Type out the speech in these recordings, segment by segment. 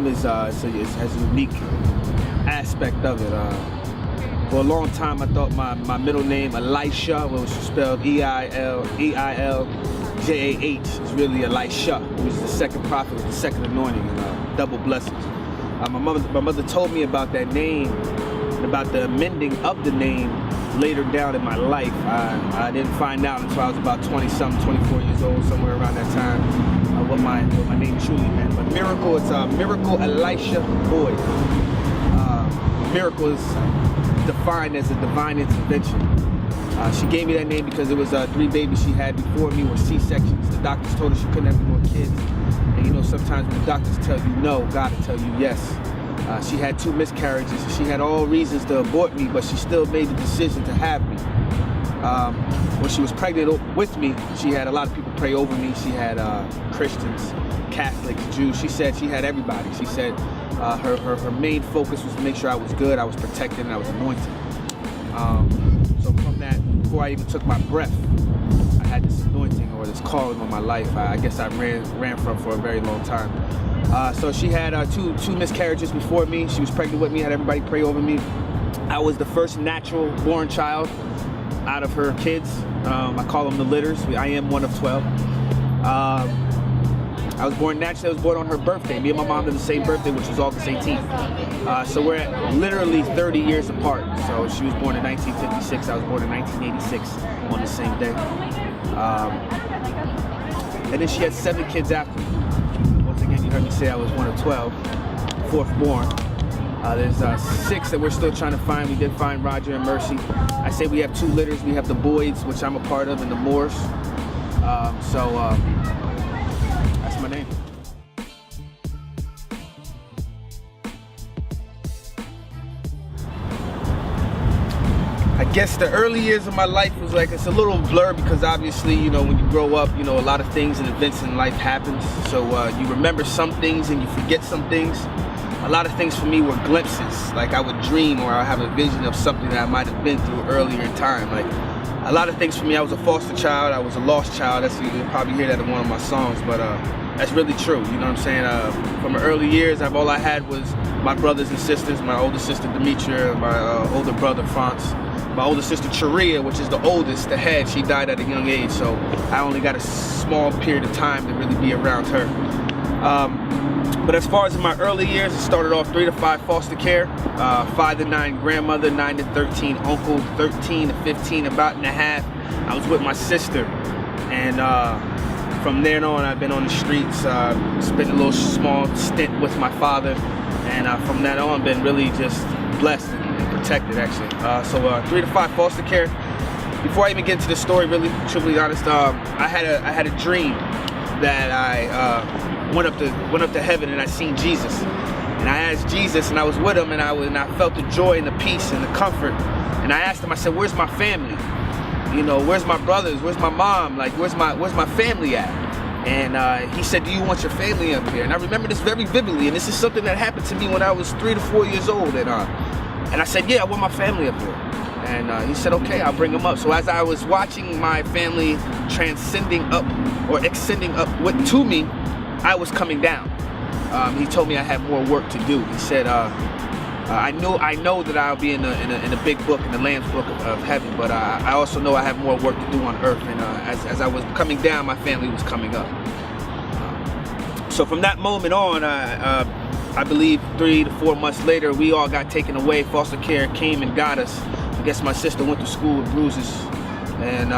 name is has a unique aspect of it. For a long time, I thought my middle name, Elisha, which was spelled E-I-L-J-A-H, is really Elisha, who's the second prophet with the second anointing and double blessings. My mother told me about that name and about the amending of the name later down in my life. I didn't find out until I was about 20-something, 24 years old, somewhere around that time, what my name truly meant. But Miracle, it's Miracle Elisha Boyd. Miracle is defined as a divine intervention. She gave me that name because it was 3 babies she had before me were C-sections. The doctors told her she couldn't have any more kids. And you know, sometimes when the doctors tell you no, God will tell you yes. She had 2 miscarriages. She had all reasons to abort me, but she still made the decision to have me. When she was pregnant with me, she had a lot of people pray over me. She had Christians, Catholics, Jews. She said she had everybody. She said her main focus was to make sure I was good, I was protected, and I was anointed. So from that, before I even took my breath, I had this anointing or this calling on my life. I guess I ran from for a very long time. So she had two miscarriages before me. She was pregnant with me, had everybody pray over me. I was the first natural born child out of her kids. I call them the litters. I am one of 12. I was born naturally. I was born on her birthday. Me and my mom had the same birthday, which was August 18th. So we're at literally 30 years apart. So she was born in 1956. I was born in 1986 on the same day. And then she had 7 kids after me. Once again, you heard me say I was one of 12, 4th born. There's 6 that we're still trying to find. We did find Roger and Mercy. I say we have 2 litters. We have the Boyds, which I'm a part of, and the Moores. That's my name. I guess the early years of my life was like, it's a little blur because obviously, you know, when you grow up, you know, a lot of things and events in life happens. So you remember some things and you forget some things. A lot of things for me were glimpses. Like I would dream or I have a vision of something that I might have been through earlier in time. Like a lot of things for me, I was a foster child, I was a lost child. You'll probably hear that in one of my songs, but that's really true. You know what I'm saying? From early years, all I had was my brothers and sisters, my older sister Demetria, my older brother Franz, my older sister Charia, which is the oldest, the head. She died at a young age, so I only got a small period of time to really be around her. But as far as in my early years, it started off 3 to 5 foster care, 5 to 9 grandmother, 9 to 13 uncle, 13 to 15 about and a half. I was with my sister, and from there on, I've been on the streets, spent a little small stint with my father, and from that on, been really just blessed and protected, actually. So 3 to 5 foster care. Before I even get into the story, really, truly honest, I had a dream that I went up to heaven and I seen Jesus, and I asked Jesus, and I was with him, and I felt the joy and the peace and the comfort, and I asked him, I said, where's my family? You know, where's my brothers? Where's my mom? Like, where's my family at? And he said, do you want your family up here? And I remember this very vividly, and this is something that happened to me when I was 3 to 4 years old, and I said, yeah, I want my family up here. And he said, okay, I'll bring them up. So as I was watching my family transcending up or extending up to me, I was coming down. He told me I had more work to do. He said, I know that I'll be in a big book, in the Lamb's book of heaven, but I also know I have more work to do on earth. And as I was coming down, my family was coming up. So from that moment on, I believe 3 to 4 months later, we all got taken away. Foster care came and got us. I guess my sister went to school with bruises, and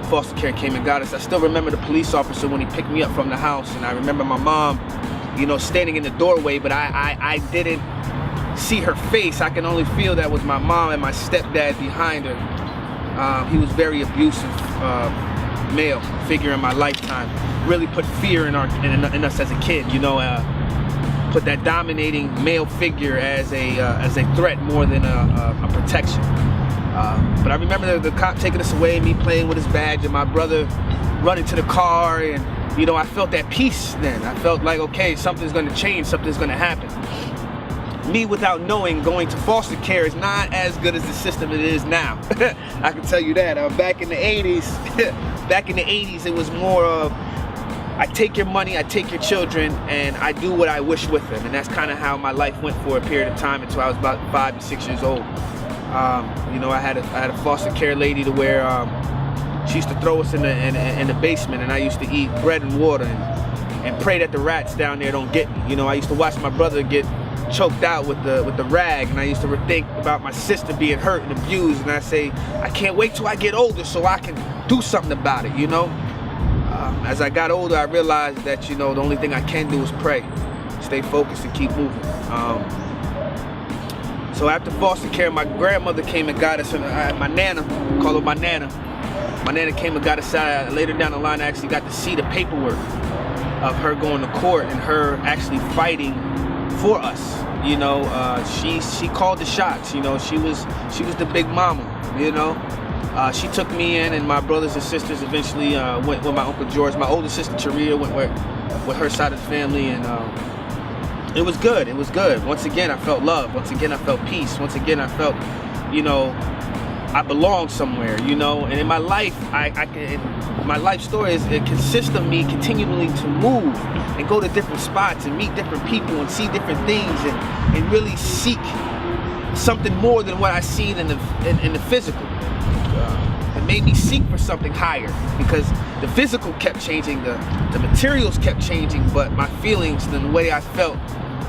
foster care came and got us. I still remember the police officer when he picked me up from the house, and I remember my mom, you know, standing in the doorway, but I didn't see her face. I can only feel that was my mom and my stepdad behind her. He was very abusive male figure in my lifetime. Really put fear in us as a kid, you know. Put that dominating male figure as a threat more than a protection. But I remember the cop taking us away, me playing with his badge, and my brother running to the car, and you know, I felt that peace then. I felt like, okay, something's gonna change, something's gonna happen. Me, without knowing, going to foster care is not as good as the system it is now. I can tell you that. Back in the 80s, it was more of I take your money, I take your children, and I do what I wish with them. And that's kind of how my life went for a period of time until I was about 5 to 6 years old. You know, I had a foster care lady to where she used to throw us in the basement, and I used to eat bread and water and pray that the rats down there don't get me. You know, I used to watch my brother get choked out with the rag, and I used to think about my sister being hurt and abused, and I say, I can't wait till I get older so I can do something about it, you know. As I got older, I realized that, you know, the only thing I can do is pray, stay focused, and keep moving. So after foster care, my grandmother came and got us, my Nana, call her my Nana. My Nana came and got us out. Later down the line, I actually got to see the paperwork of her going to court and her actually fighting for us. You know, she called the shots. You know, she was the big mama. You know, she took me in, and my brothers and sisters eventually went with my Uncle George. My older sister Taria went with her side of the family, and it was good. It was good. Once again, I felt love. Once again, I felt peace. Once again, I felt, you know, I belong somewhere. You know, and in my life, my life story it consists of me continually to move and go to different spots and meet different people and see different things and really seek something more than what I see in the physical. It made me seek for something higher, because the physical kept changing, the materials kept changing, but my feelings and the way I felt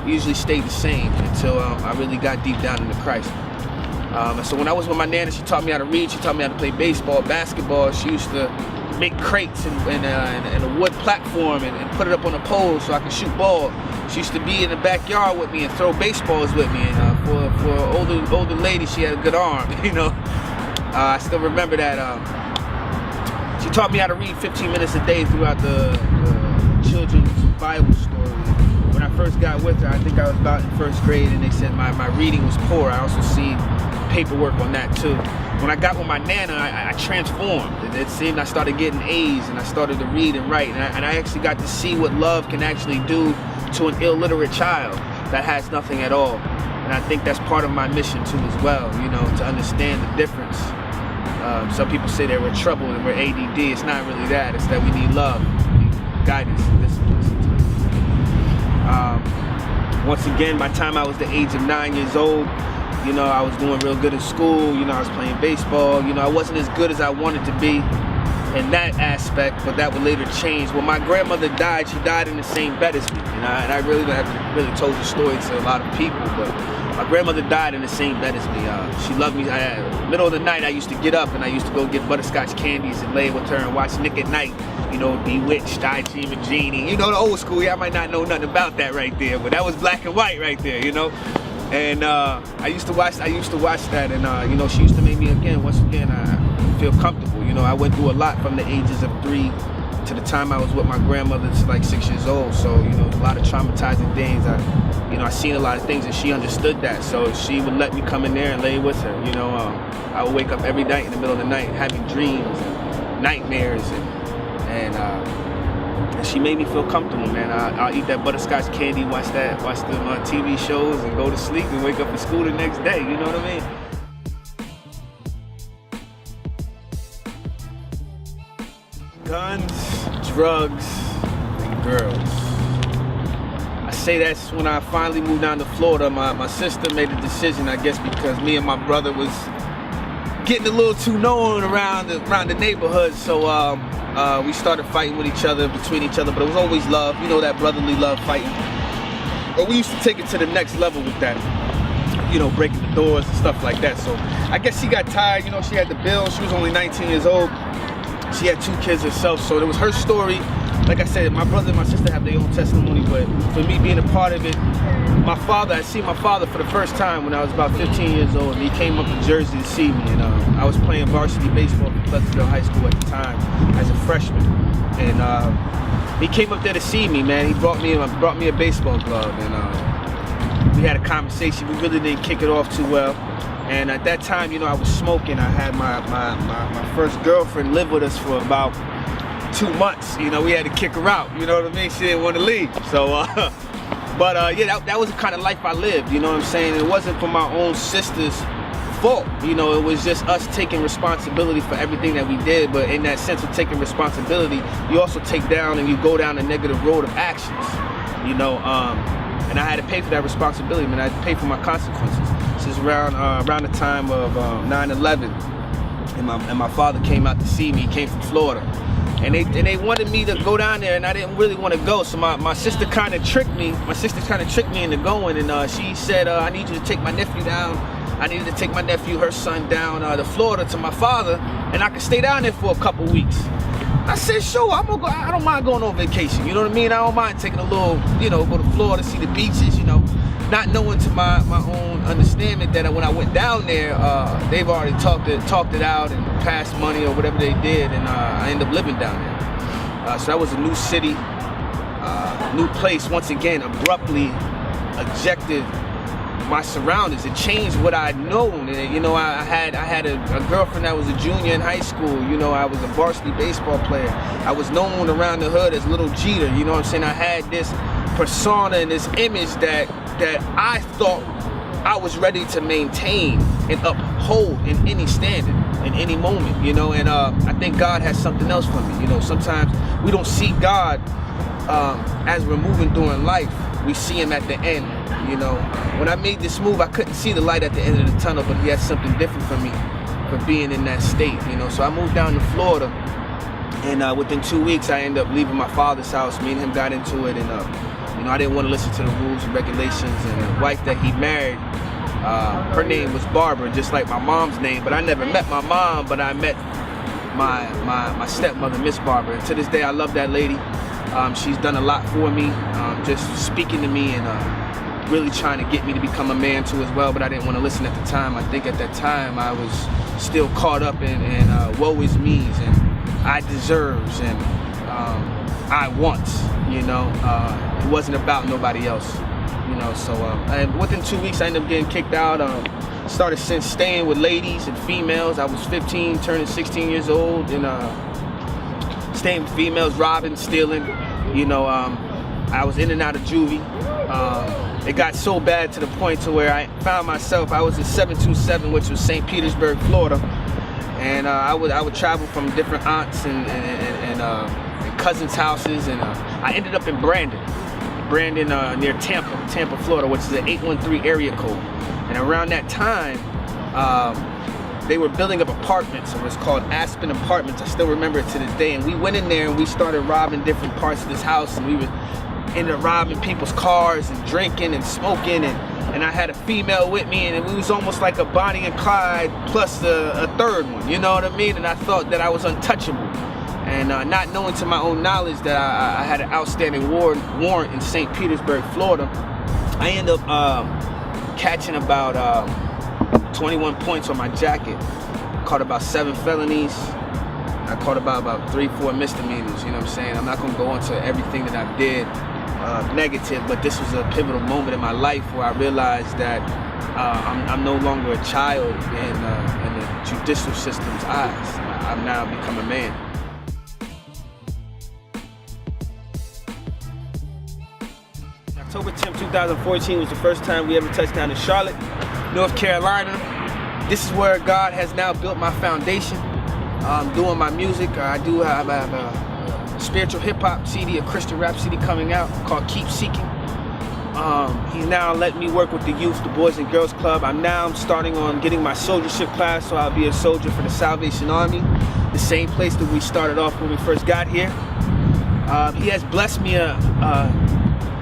usually stayed the same until I really got deep down into Christ. And so when I was with my Nana, she taught me how to read, she taught me how to play baseball, basketball. She used to make crates and a wood platform and put it up on a pole so I could shoot ball. She used to be in the backyard with me and throw baseballs with me. And for an older lady, she had a good arm, you know. I still remember that. She taught me how to read 15 minutes a day throughout the children's Bible story. When I first got with her, I think I was about in first grade, and they said my reading was poor. I also see paperwork on that too. When I got with my Nana, I transformed. It seemed I started getting A's, and I started to read and write, and I actually got to see what love can actually do to an illiterate child that has nothing at all. And I think that's part of my mission too as well, you know, to understand the difference. Some people say that we're trouble and we're ADD. It's not really that. It's that we need love, we need guidance, and discipline. Once again, by the time I was the age of 9 years old, you know, I was doing real good in school. You know, I was playing baseball. You know, I wasn't as good as I wanted to be in that aspect, but that would later change. When my grandmother died, she died in the same bed as me, and I really haven't really told the story to a lot of people, but my grandmother died in the same bed as me. She loved me. Middle of the night, I used to get up and I used to go get butterscotch candies and lay with her and watch Nick at Night. You know, Bewitched, I Dream of Jeannie. You know, the old school. Yeah, I might not know nothing about that right there, but that was black and white right there. You know, and I used to watch that, and you know, she used to make me once again, I feel comfortable. You know, I went through a lot from the ages of 3 to the time I was with my grandmother to like 6 years old. So, you know, a lot of traumatizing things. I seen a lot of things, and she understood that. So she would let me come in there and lay with her. You know, I would wake up every night in the middle of the night having dreams and nightmares, and she made me feel comfortable, man. I'll eat that butterscotch candy, watch the TV shows, and go to sleep and wake up for school the next day. You know what I mean? Guns, drugs, and girls. I say that's when I finally moved down to Florida. My sister made a decision, I guess, because me and my brother was getting a little too known around the neighborhood. So we started fighting with each other, between each other, but it was always love. You know, that brotherly love fighting. But we used to take it to the next level with that. You know, breaking the doors and stuff like that. So I guess she got tired. You know, she had the bill. She was only 19 years old. She had 2 kids herself, so it was her story. Like I said, my brother and my sister have their own testimony, but for me being a part of it, I seen my father for the first time when I was about 15 years old, and he came up to Jersey to see me, and I was playing varsity baseball for Pleasantville High School at the time as a freshman, and he came up there to see me, man. He brought me a baseball glove, and we had a conversation. We really didn't kick it off too well. And at that time, you know, I was smoking. I had my first girlfriend live with us for about 2 months. You know, we had to kick her out. You know what I mean? She didn't want to leave. So, yeah, that was the kind of life I lived. You know what I'm saying? It wasn't for my own sister's fault. You know, it was just us taking responsibility for everything that we did. But in that sense of taking responsibility, you also take down and you go down a negative road of actions. You know, and I had to pay for that responsibility. I mean, I had to pay for my consequences. This is around the time of 9/11, and my father came out to see me. He came from Florida. And they wanted me to go down there, and I didn't really want to go. So my sister kind of tricked me. My sister kind of tricked me into going, and she said, "I need you to take my nephew down. I needed to take my nephew, her son, down to Florida to my father, and I could stay down there for a couple weeks." I said, "Sure, I'm gonna go. I don't mind going on vacation. You know what I mean? I don't mind taking a little, you know, go to Florida, see the beaches. You know, not knowing to my own understanding that when I went down there, they've already talked it out and passed money or whatever they did, and I ended up living down there. So that was a new city, new place. Once again, abruptly ejected my surroundings. It changed what I'd known. And, you know, I had a girlfriend that was a junior in high school. You know, I was a varsity baseball player. I was known around the hood as Little Jeter. You know what I'm saying? I had this persona and this image that I thought I was ready to maintain and uphold in any standard, in any moment, you know. And I think God has something else for me. You know, sometimes we don't see God as we're moving during life. We see him at the end. You know, when I made this move, I couldn't see the light at the end of the tunnel, but he had something different for me for being in that state. You know, so I moved down to Florida, and within 2 weeks, I ended up leaving my father's house. Me and him got into it, and you know, I didn't want to listen to the rules and regulations. And the wife that he married, her name was Barbara, just like my mom's name. But I never met my mom, but I met my stepmother, Miss Barbara. And to this day, I love that lady. She's done a lot for me, just speaking to me and really trying to get me to become a man too as well. But I didn't want to listen at the time. I think at that time I was still caught up in woe is me's and I deserves and I wants, you know. It wasn't about nobody else, you know. So and within 2 weeks I ended up getting kicked out. Started staying with ladies and females. I was 15, turning 16 years old, and staying with females, robbing, stealing. You know, I was in and out of juvie. It got so bad to the point to where I found myself, I was in 727, which was St. Petersburg, Florida. And I would travel from different aunts and cousins' houses, and I ended up in Brandon near Tampa, Florida, which is an 813 area code. And around that time, they were building up apartments. It was called Aspen Apartments. I still remember it to this day. And we went in there and we started robbing different parts of this house, and we would end up robbing people's cars and drinking and smoking, and I had a female with me, and it was almost like a Bonnie and Clyde plus a third one, you know what I mean? And I thought that I was untouchable. And not knowing to my own knowledge that I had an outstanding warrant in St. Petersburg, Florida, I ended up catching about 21 points on my jacket. Caught about 7 felonies. I caught about 3-4 misdemeanors, you know what I'm saying? I'm not gonna go into everything that I did negative, but this was a pivotal moment in my life where I realized that I'm no longer a child in the judicial system's eyes. I've now become a man. October 10th, 2014 was the first time we ever touched down in Charlotte, North Carolina. This is where God has now built my foundation. Doing my music. I do have a spiritual hip-hop CD, a Christian rap CD coming out called Keep Seeking. He's now letting me work with the youth, the Boys and Girls Club. I'm starting on getting my soldiership class, so I'll be a soldier for the Salvation Army, the same place that we started off when we first got here. He has blessed me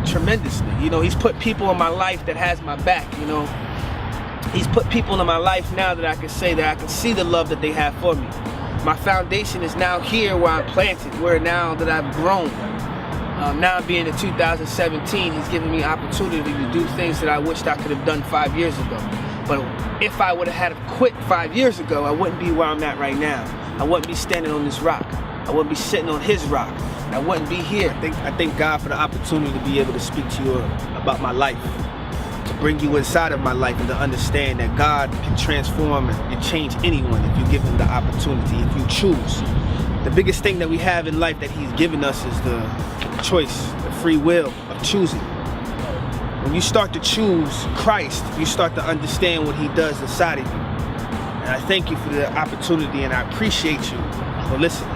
tremendously. You know, he's put people in my life that has my back, you know. He's put people in my life now that I can say that I can see the love that they have for me. My foundation is now here where I'm planted, where now that I've grown. Now being in 2017, he's given me opportunity to do things that I wished I could have done 5 years ago. But if I would have had quit 5 years ago, I wouldn't be where I'm at right now. I wouldn't be standing on this rock. I wouldn't be sitting on his rock. I wouldn't be here. I thank God for the opportunity to be able to speak to you about my life, to bring you inside of my life and to understand that God can transform and change anyone if you give him the opportunity, if you choose. The biggest thing that we have in life that he's given us is the choice, the free will of choosing. When you start to choose Christ, you start to understand what he does inside of you. And I thank you for the opportunity, and I appreciate you for listening.